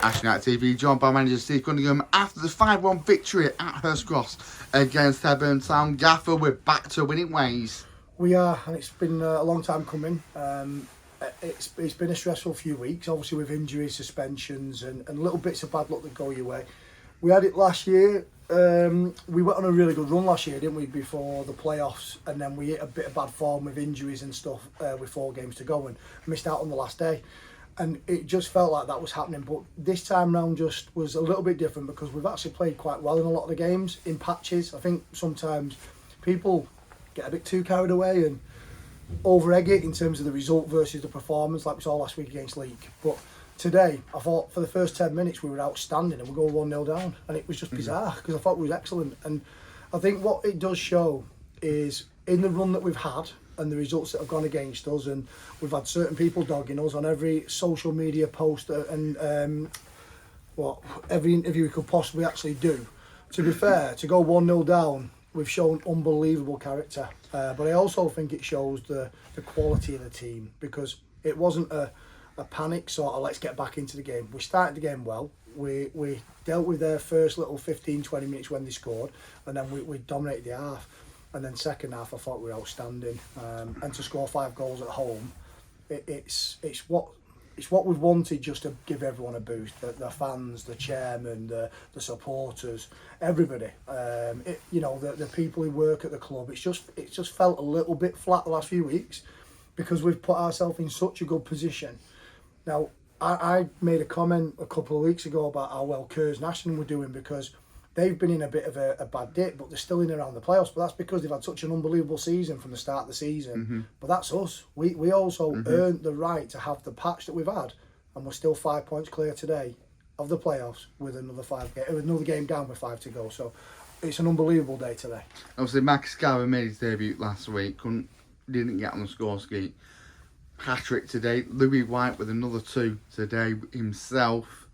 Ashton TV, joined by manager Steve Cunningham after the 5-1 victory at Hurst Cross against Hebburn Town. Gaffer, we're back to winning ways. We are, and it's been a long time coming. It's been a stressful few weeks, obviously with injuries, suspensions, and little bits of bad luck that go your way. We had it last year. We went on a really good run last year, didn't we, before the playoffs, and then we hit a bit of bad form with injuries and stuff with 4 games to go and missed out on the last day. And it just felt like that was happening, but this time round just was a little bit different because we've actually played quite well in a lot of the games, in patches. I think sometimes people get a bit too carried away and over-egg it in terms of the result versus the performance, like we saw last week against Leek. But today, I thought for the first 10 minutes we were outstanding and we go 1-0 down, and it was just bizarre because I thought we was excellent. And I think what it does show is in the run that we've had and the results that have gone against us, and we've had certain people dogging us on every social media post and every interview we could possibly actually do. To be fair, to go 1-0 down, we've shown unbelievable character. But I also think it shows the quality of the team, because it wasn't a panic sort of let's get back into the game. We started the game well. We dealt with their first little 15-20 minutes when they scored, and then we dominated the half. And then second half, I thought we were outstanding. And to score 5 goals at home, it's what we've wanted, just to give everyone a boost. The fans, the chairman, the supporters, everybody. The people who work at the club. It's just felt a little bit flat the last few weeks because we've put ourselves in such a good position. Now, I made a comment a couple of weeks ago about how well Kerrs and Ashton were doing because they've been in a bit of a bad dip, but they're still in around the playoffs. But that's because they've had such an unbelievable season from the start of the season. Mm-hmm. But that's us. We also earned the right to have the patch that we've had, and we're still 5 points clear today of the playoffs with another game down with 5 to go. So it's an unbelievable day today. Obviously, Marcus Garvey made his debut last week. Didn't get on the score sheet. Hat-trick today. Louis White with another 2 today himself.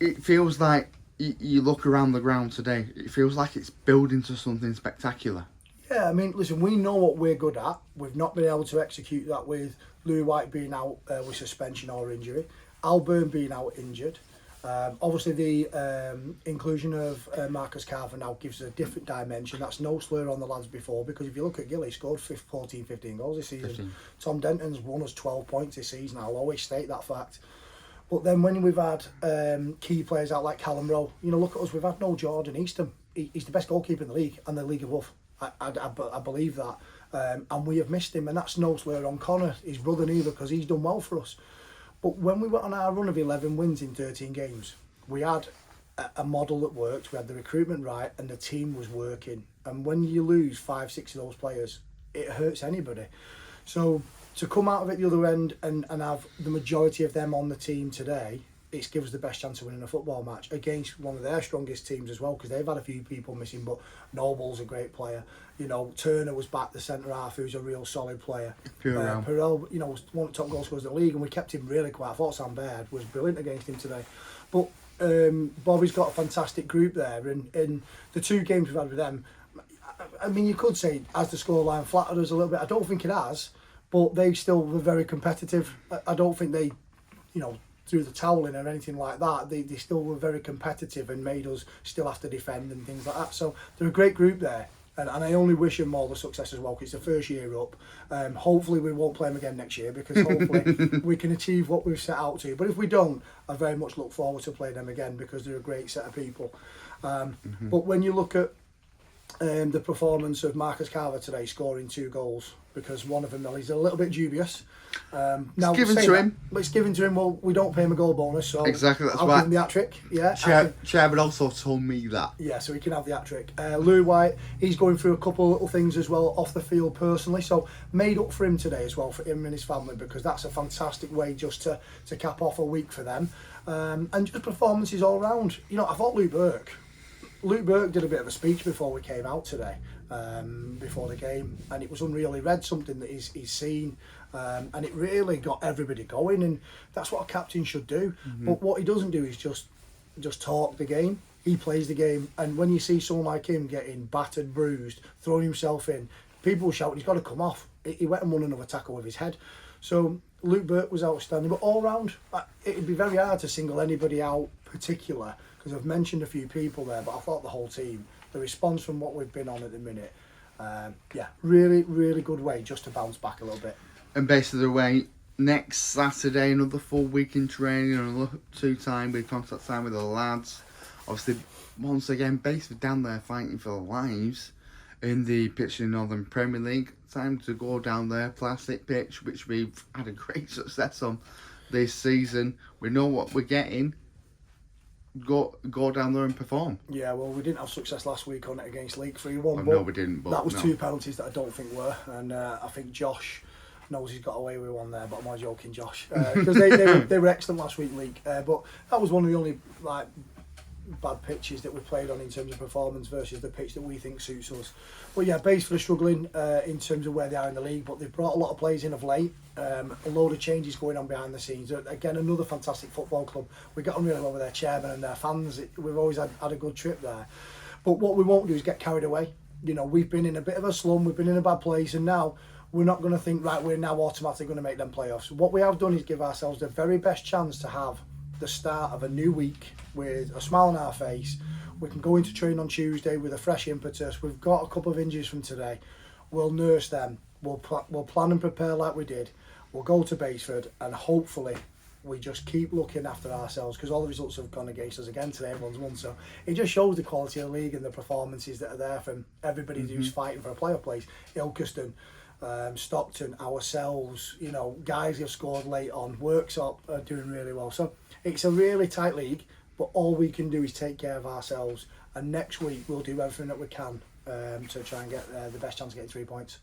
It feels like you look around the ground today, it feels like it's building to something spectacular. Yeah, I mean, listen, we know what we're good at. We've not been able to execute that with Louis White being out with suspension or injury, Albert being out injured. Obviously, the inclusion of Marcus Carver now gives a different dimension. That's no slur on the lads before, because if you look at Gilly, he scored 15 goals this season. 15. Tom Denton's won us 12 points this season. I'll always state that fact. But then when we've had key players out like Callum Rowe, look at us, we've had no Jordan Easton. He's the best goalkeeper in the league and the league above. I believe that. And we have missed him, and that's no slur on Connor, his brother, neither, because he's done well for us. But when we went on our run of 11 wins in 13 games, we had a model that worked, we had the recruitment right, and the team was working. And when you lose 5-6 of those players, it hurts anybody. So to come out of it the other end and have the majority of them on the team today, it gives us the best chance of winning a football match against one of their strongest teams as well, because they've had a few people missing, but Noble's a great player. Turner was back, the centre half, who's a real solid player. Perel, was one of the top goal scorers in the league, and we kept him really quiet. I thought Sam Baird was brilliant against him today. But Bobby's got a fantastic group there, and the 2 games we've had with them, I mean, you could say, has the scoreline flattered us a little bit? I don't think it has. But they still were very competitive. I don't think they, threw the towel in or anything like that. They still were very competitive and made us still have to defend and things like that. So they're a great group there. And I only wish them all the success as well, because it's the first year up. Hopefully we won't play them again next year, because hopefully we can achieve what we've set out to. But if we don't, I very much look forward to playing them again, because they're a great set of people. But when you look at the performance of Marcus Carver today, scoring 2 goals, because one of them, he's a little bit dubious. Now, it's given to him. But it's given to him. Well, we don't pay him a goal bonus, so exactly, that's I'll right. give him the hat-trick. Yeah, Chairman also told me that. Yeah, so he can have the hat-trick. Louis White, he's going through a couple of little things as well off the field personally, so made up for him today as well, for him and his family, because that's a fantastic way just to cap off a week for them. And just performances all round. I thought Luke Burke did a bit of a speech before we came out today, before the game, and it was unreal. He read something that he's seen, and it really got everybody going, and that's what a captain should do. But what he doesn't do is just talk the game. He plays the game, and when you see someone like him getting battered, bruised, throwing himself in, people shouting, he's got to come off. He went and won another tackle with his head. So Luke Burke was outstanding, but all round, it'd be very hard to single anybody out particular, because I've mentioned a few people there, but I thought the whole team, the response from what we've been on at the minute, really, really good way just to bounce back a little bit. And basically the way, next Saturday, another full week in training, another 2 time with contact time with the lads. Obviously, once again, basically down there fighting for their lives in the pitch in the Northern Premier League. Time to go down there, plastic pitch, which we've had a great success on this season. We know what we're getting. Go down there and perform. Yeah, well, we didn't have success last week on it against League 3-1. No, we didn't. But that was 2 penalties that I don't think were, and I think Josh knows he's got away with one there, but I'm not joking, Josh, because they were excellent last week, League. But that was one of the only bad pitches that we played on in terms of performance versus the pitch that we think suits us. But yeah, Baseford are struggling in terms of where they are in the league, but they've brought a lot of players in of late. A load of changes going on behind the scenes. Again, another fantastic football club. We got on really well with their chairman and their fans. We've always had a good trip there. But what we won't do is get carried away. You know, we've been in a bit of a slum, we've been in a bad place, and now we're not going to think, right, we're now automatically going to make them playoffs. What we have done is give ourselves the very best chance to have the start of a new week with a smile on our face. We can go into training on Tuesday with a fresh impetus. We've got a couple of injuries from today. We'll nurse them. We'll plan and prepare like we did. We'll go to Baseford, and hopefully we just keep looking after ourselves, because all the results have gone against us again today. Everyone's won, so it just shows the quality of the league and the performances that are there from everybody who's fighting for a playoff place. Ilkeston, Stockton, ourselves, you know, guys who have scored late on, Worksop are doing really well. So it's a really tight league, but all we can do is take care of ourselves, and next week we'll do everything that we can to try and get the best chance of getting 3 points.